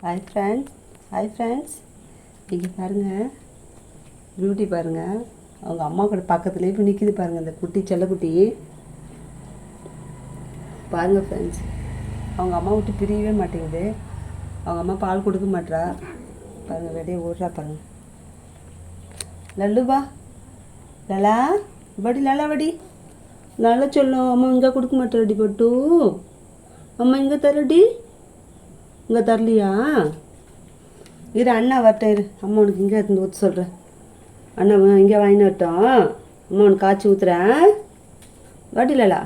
Hi friends. Hi friends. இங்கே பாருங்கள், beauty பாருங்கள். அவங்க அம்மா கூட பக்கத்துலேயே போய் நிற்கிது பாருங்கள், அந்த குட்டி செல்லக்குட்டி பாருங்கள் ஃப்ரெண்ட்ஸ். அவங்க அம்மா விட்டு பிரியவே மாட்டேங்குது. அவங்க அம்மா பால் கொடுக்க மாட்டா பாருங்கள், வெளியே ஓடுறா பாருங்கள். லல்லுபா, லலா வடி, லலா வடி, நல்லா சொல்லும். அம்மா இங்கே கொடுக்க மாட்டேடி பட்டு, அம்மா இங்கே தரடி, இங்கே தரலையா? இரு அண்ணா வரட்டும், இரு அம்மா உனக்கு இங்கே இருந்து ஊற்ற சொல்கிறேன். அண்ணா இங்கே வாங்கின்னு வரட்டும், அம்மா உனக்கு காய்ச்சி ஊற்றுறேன். வாட்டிலலா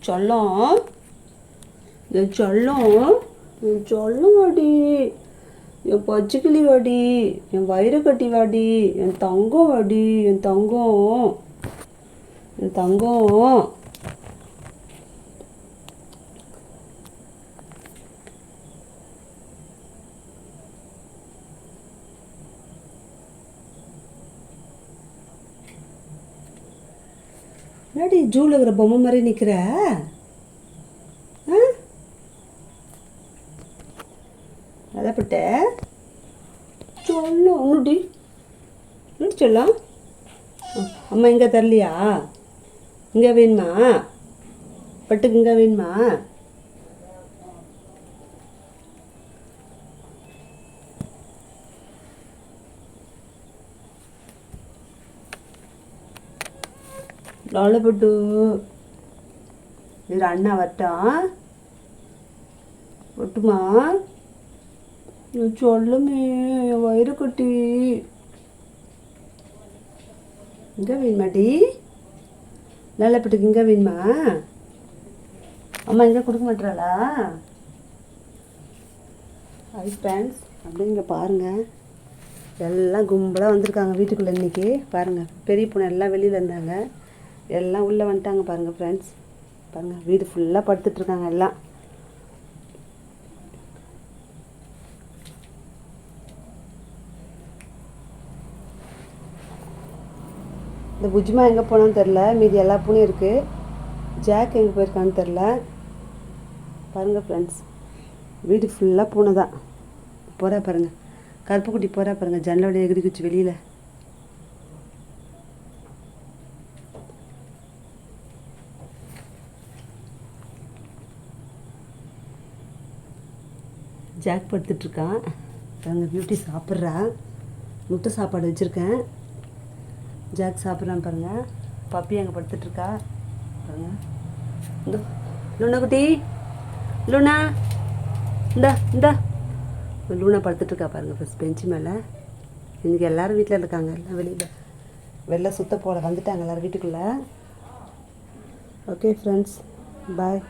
சொல்லும், என் சொல்லும், என் சொல்லும் வாடி, என் பச்சைக்கிளி வாடி, என் வயிறு கட்டி வாடி, என் தங்கம் வாடி, என் தங்கம், என் தங்கம். என்னடி ஜூவில் இருக்கிற பொம்மை மாதிரி நிற்கிற? அதப்பட்ட சொல்லும் ஒன்றுடி, என்ன சொல்லும்? அம்மா இங்கே தரலையா? இங்கே வேணுமா? பட்டுக்கு இங்கே வேணுமா? பட்டு இது அண்ணா வரட்டும், ஒட்டுமா சொல்லுமே, என் வயிறு கட்டி. இங்கே வேணுமாடி? நல்லப்பட்டுக்கு இங்கே வேணுமா? அம்மா இங்கே கொடுக்க மாட்டாளா? Hi friends. அப்படி இங்கே பாருங்கள், எல்லாம் கும்பலாக வந்திருக்காங்க வீட்டுக்குள்ளே. இன்றைக்கி பாருங்கள், பெரிய பொண்ணு எல்லாம் வெளியில் இருந்தாங்க, எல்லாம் உள்ளே வந்துட்டாங்க பாருங்கள் ஃப்ரெண்ட்ஸ். பாருங்கள், வீடு ஃபுல்லாக படுத்துட்ருக்காங்க எல்லாம். இந்த புஜ்மா எங்கே போனான்னு தெரில, மீதி எல்லா பூனையும் இருக்குது. ஜாக் எங்கே போயிருக்கான்னு தெரில. பாருங்கள் ஃப்ரெண்ட்ஸ், வீடு ஃபுல்லாக பூனை தான். போகிறா பாருங்கள், கருப்பு குட்டி போகிறா பாருங்கள், ஜன்னலோட எகிரி குச்சி வெளியில். ஜாக் படுத்துட்ருக்கான் பாருங்கள், பியூட்டி சாப்பிட்றா. முட்டை சாப்பாடு வச்சுருக்கேன், ஜாக் சாப்பிட்றான் பாருங்கள். பப்பி அங்கே படுத்துட்ருக்கா பாருங்கள். இந்த லூனா குட்டி, லூனா இந்த லூனா படுத்துட்ருக்கா பாருங்கள் ஃபஸ்ட் பெஞ்சு மேலே. இன்றைக்கி எல்லோரும் வீட்டில் இருக்காங்க, எல்லாம் வெளில சுத்த போல வந்துட்டாங்க எல்லோரும் வீட்டுக்குள்ளே. ஓகே ஃப்ரெண்ட்ஸ், பாய்.